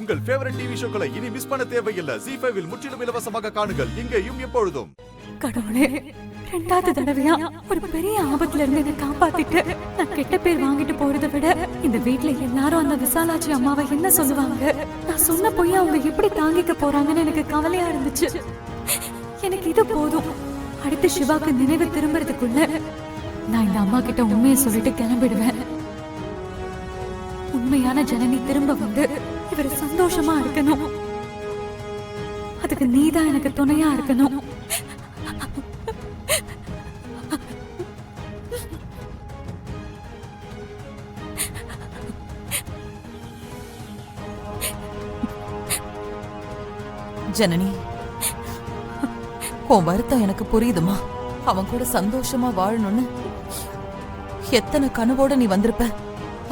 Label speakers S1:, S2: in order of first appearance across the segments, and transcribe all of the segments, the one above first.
S1: உங்கள் favourite TV ஷோக்களை இனி miss பண்ண தேவையில்லை. ZEE5 இல் முற்றிலும் இலவசமாக காணுங்கள், இங்கேயும் எப்பொழுதும்.
S2: கடவுளே, 2வது தடவையா ஒரு பெரிய ஆபத்துல இருந்து என்னை காப்பாத்திட்டு நான் கெட்ட பேர் வாங்கிட்டு போறதை விட இந்த வீட்ல எல்லாரும் அந்த விசாலாட்சி அம்மாவை என்ன சொல்லுவாங்க, நான் சொன்ன போய் அவங்க எப்படி தாங்கிக்க போறாங்கன்னு எனக்கு கவலையா இருந்துச்சு. எனக்கு இது போதும். அடுத்து சிவாக்கு நினைவு திரும்புறதுக்குள்ள நான் இந்த அம்மா கிட்ட உண்மையை சொல்லிட்டு கிளம்பிடுவேன். உண்மையான ஜனனி திரும்ப வந்து இவர் சந்தோஷமா இருக்கணும். அதுக்கு நீதான் எனக்கு துணையா இருக்கணும்.
S3: ஜனனி, உன் வருத்தம் எனக்கு புரியுதுமா. அவன் கூட சந்தோஷமா வாழணும்னு எத்தனை கனவோட நீ வந்திருப்ப.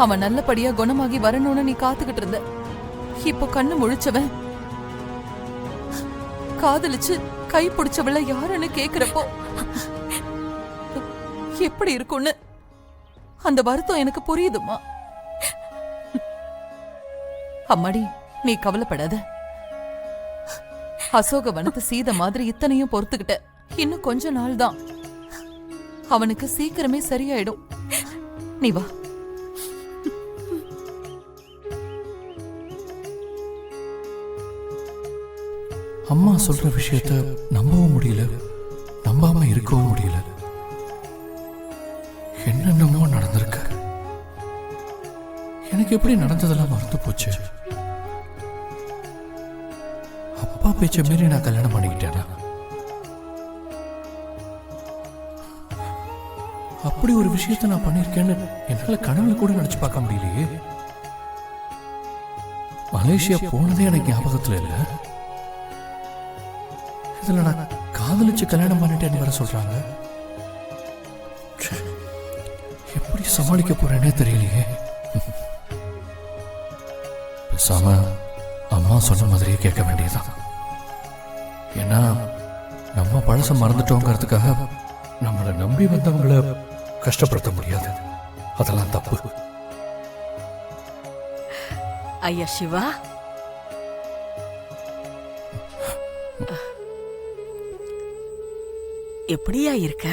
S3: அவன் நல்லபடியா குணமாகி வரணும்னு நீ காத்துக்கிட்டு இருந்த. இப்போ கண்ணு முழிச்சவன் காதலிச்சு கை பிடிச்சவள யாருன்னு கேக்குறப்போ எப்படி இருக்கும்னு அந்த வருத்தம் எனக்கு புரியுதுமா. அம்மாடி, நீ கவலைப்படாத. அசோக வனத்து சீத மாதிரி இத்தனையும் பொறுத்துக்கிட்ட. இன்னும் கொஞ்ச நாள் தான், அவனுக்கு சீக்கிரமே சரியாயிடும். நீ வா.
S4: அம்மா சொல்ற விஷயத்த நம்பவும் முடியல, நம்பாம இருக்கவும் முடியல. என்னென்னமோ நடந்திருக்கு. எனக்கு எப்படி நடந்ததெல்லாம் மறந்து போச்சு. அப்பா பேச்ச மீறி நான் கல்யாணம் பண்ணிக்கிட்டேனா? அப்படி ஒரு விஷயத்த நான் பண்ணிருக்கேன்னு என்னால கனவுல கூட நினைச்சு பார்க்க முடியலையே. மலேசியா போனதே எனக்கு ஞாபகத்துல இல்ல. இதுல நான் காதலிச்சு கல்யாணம் பண்ணிட்டேன்னு வேற சொல்றாங்க. எப்படி சமாளிக்க போறேன்னே தெரியலையே. பேசாம அம்மா சொன்ன மாதிரியே கேட்க வேண்டியதுதான். ஏன்னா நம்ம பழசம் மறந்துட்டோங்கிறதுக்காக நம்மளை நம்பி வந்தவங்களை கஷ்டப்படுத்த முடியாது. அதெல்லாம் தப்பு.
S5: ஐயா சிவா, எப்படியா இருக்க?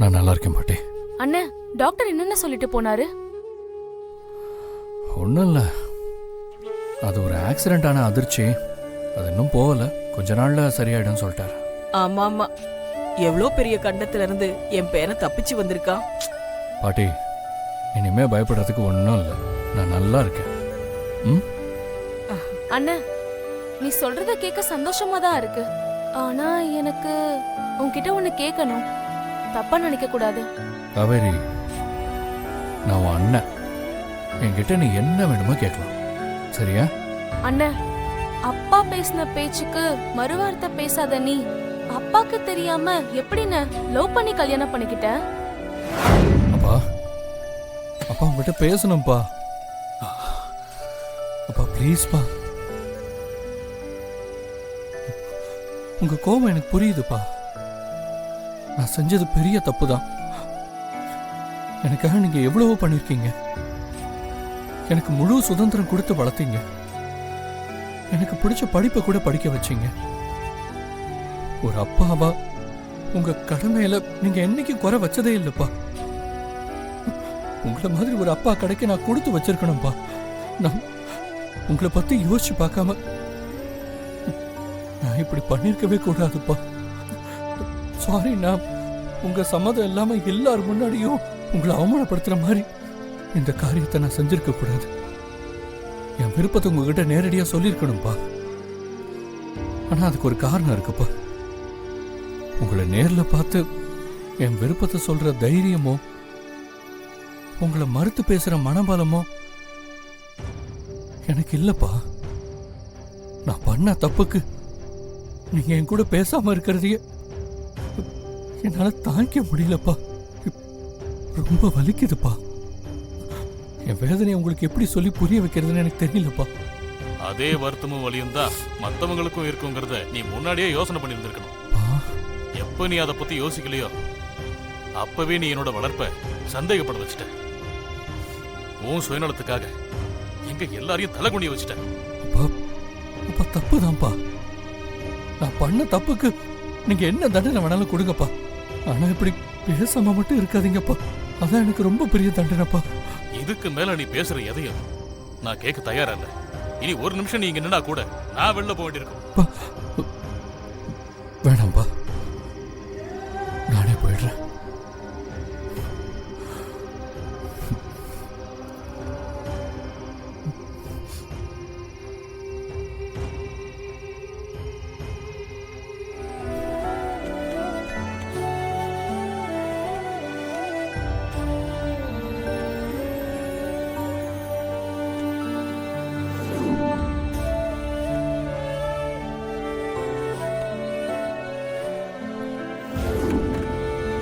S4: நான் நல்லா இருக்கேன் பாட்டி.
S6: அண்ணா, டாக்டர் என்னென்ன சொல்லிட்டு போனாரு?
S4: ஒன்றும் இல்லை, அது ஒரு ஆக்சிடென்டான அதிர்ச்சி. அது இன்னும் போகல, கொஞ்ச நாள்ல சரியாயிடும் சொல்லிட்டாரு.
S5: ஆமா ஆமா, எவ்வளோ பெரிய கண்டத்துல இருந்து என் பேரை தப்பிச்சு வந்திருக்கான்.
S4: பாட்டி, இனிமே பயப்படுறதுக்கு ஒன்றும் இல்லை, நான் நல்லா இருக்கேன்.
S6: அண்ணா, நீ சொல்றத கேட்க சந்தோஷமா தான் இருக்கு. ஆனா எனக்கு உன்கிட்ட ஒண்ணு கேட்கணும். தப்பா நினைக்க கூடாது.
S4: காவேரி, நான் உன் அண்ணன். என்கிட்ட நீ என்ன வேணுமோ கேட்கலாம், சரியா?
S6: அண்ணா, அப்பா பேசின பேச்சுக்கு மறுவார்த்தை பேசாத நீ. அப்பாக்கு தெரியாம எப்படின்னு லவ் பண்ணி கல்யாணம் பண்ணிக்கிட்ட?
S4: அப்பா, அப்பா உங்ககிட்ட பேசணும்ப்பா. அப்பா ப்ளீஸ்ப்பா. உங்க கோபம் எனக்கு புரியுதுப்பா. நான் செஞ்சது பெரிய தப்பு தான். எனக்காக நீங்க எவ்வளவோ பண்ணிருக்கீங்க. எனக்கு முழு சுதந்திரம் கொடுத்து வளர்த்தீங்க. எனக்கு பிடிச்ச படிப்பை கூட படிக்க வச்சீங்க. ஒரு அப்பாவா உங்க கடமையில நீங்க என்னைக்கும் குறை வச்சதே இல்லப்பா. உங்களை மாதிரி ஒரு அப்பா கிடைக்க நான் கொடுத்து வச்சிருக்கணும்பா. நான் உங்களை பத்தி யோசிச்சு பார்க்காம நான் இப்படி பண்ணிருக்கவே கூடாதுப்பா. சாரி, நான் உங்க சம்மதம் இல்லாம எல்லாரும் முன்னாடியும் உங்களை அவமானப்படுத்துற மாதிரி இந்த காரியத்தை நான் செஞ்சிருக்க கூடாது. என் விருப்பத்தை உங்ககிட்ட நேரடியா சொல்லியிருக்கணும்பா. ஆனா அதுக்கு ஒரு காரணம் இருக்குப்பா. உங்களை நேர்ல பார்த்து என் விருப்பத்தை சொல்ற தைரியமோ உங்களை மறுத்து பேசுற மனபலமோ எனக்கு இல்லப்பா. நான் பண்ண தப்புக்கு நீங்க என் கூட பேசாம இருக்கிறதையே என்னால தாங்கிக்க முடியலப்பா. ரொம்ப வலிக்குதுப்பா. என் வேதனை உங்களுக்கு எப்படி சொல்லி புரிய வைக்கிறதுன்னு எனக்கு தெரியலப்பா.
S7: அதே வருத்தமும் வலியும் தான் மற்றவங்களுக்கும் இருக்குங்கிறத நீ முன்னாடியே யோசனை பண்ணியிருந்திருக்கணும். எப்ப நீ அதை பத்தி யோசிக்கலையோ அப்பவே நீ என்னோட வளர்ப்ப சந்தேகப்பட வச்சுட்ட. உன் சுயநலத்துக்காக எங்க எல்லாரையும் தலைகுனிய வச்சுட்ட.
S4: அப்பா அப்பா தப்புதான்ப்பா. நான் பண்ண தப்புக்கு நீங்க என்ன தண்டனை வேணாலும் கொடுங்கப்பா. ஆனா இப்படி பேசாம மட்டும் இருக்காதீங்கப்பா. அதான் எனக்கு ரொம்ப பெரிய தண்டனைப்பா.
S7: இதுக்கு மேல நீ பேசுற எதையும் நான் கேட்க தயாரா இல்ல. இனி ஒரு நிமிஷம் நீ இங்க நின்னா கூட நான் வெளில போக வேண்டியிருக்கும்.
S4: வேணாம்ப்பா, நானே போயிடுறேன்.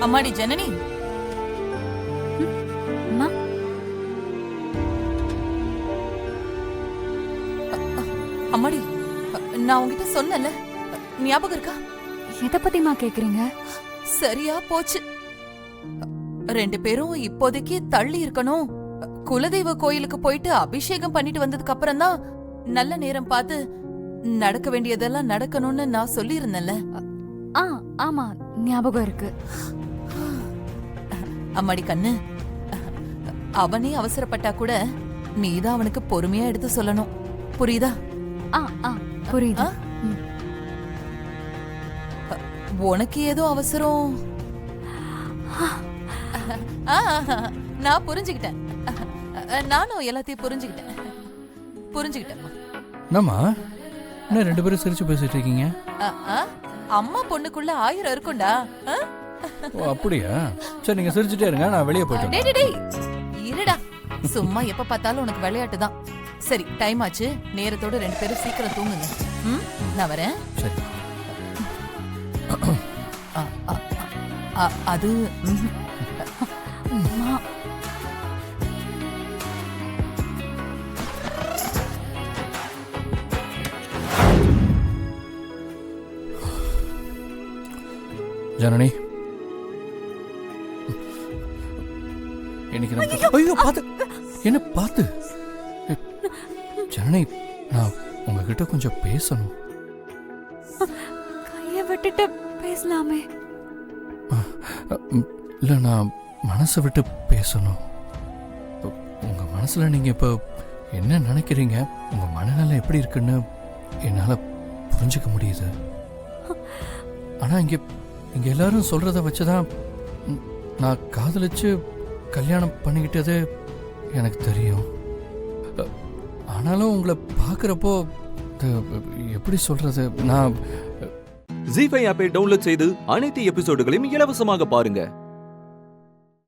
S3: அம்மாடி ஜனனி,
S2: அம்மா,
S3: அம்மாடி, நான் உங்ககிட்ட சொன்னல, ஞாபகம் இருக்கா?
S2: எதை பத்திமா கேக்குறீங்க?
S3: சரியா போச்சு. 2 பேரும் இப்போதைக்கு தள்ளி இருக்கணும். குலதெய்வ கோயிலுக்கு போயிட்டு அபிஷேகம் பண்ணிட்டு வந்ததுக்கு அப்புறம் தான் நல்ல நேரம் பார்த்து நடக்க வேண்டியதெல்லாம் நடக்கணும்னு நான் சொல்லி இருந்தேன்ல.
S2: ஆமா, ஞாபகம் இருக்கு.
S3: அம்மாடி கண்ணு, அவனே அவசரப்பட்டா கூட நீதான் அவனுக்கு பொறுமையா எடுத்து சொல்லணும். புரியுதா?
S2: புரியுதா?
S3: உனக்கு ஏதோ அவசரம். நான் புரிஞ்சுக்கிட்டேன். நானும் எல்லாத்தையும் புரிஞ்சுக்கிட்டேன்.
S4: என்னம்மா, என்ன 2 பேரும் சிரிச்சு பேசிட்டு இருக்கீங்க?
S3: அம்மா பொண்ணுக்குள்ள 1000 இருக்கும்டா.
S4: ஓ, அப்படியா? சரி, நீங்க சிரிச்சுட்டே இருங்க, நான் வெளியே போயிட்டு
S3: டேய் இருடா, சும்மா எப்ப பார்த்தாலும் உனக்கு விளையாட்டு தான். சரி, டைம் ஆச்சு, நேரத்தோட 2 பேரும் சீக்கிரம் தூங்குங்க. நான் வரேன்.
S4: சரி.
S3: அது
S4: ஜனனி, இன்னைக்கு ஐயோ பாத்து, என்ன பாத்து? ஜனனி, நான் உங்ககிட்ட கொஞ்சம் பேசணும்.
S2: கைய விட்டுட்டு பேசலாமே.
S4: இல்ல, நான் மனசை விட்டு பேசணும். உங்க மனசுல நீங்க இப்ப என்ன நினைக்கிறீங்க, உங்க மனநிலை எப்படி இருக்குன்னு என்னால புரிஞ்சுக்க முடியுது. ஆனா இங்க எல்லாரும் சொல்றத வச்சுதான் நான் காதலிச்சு கல்யாணம் பண்ணிக்கிட்டது எனக்கு தெரியும். ஆனாலும் உங்களை பார்க்குறப்போ எப்படி சொல்றது, நான்
S8: ஜீ5 ஆப்பை டவுன்லோட் செய்து அனைத்து எபிசோடுகளையும் இலவசமாக பாருங்க.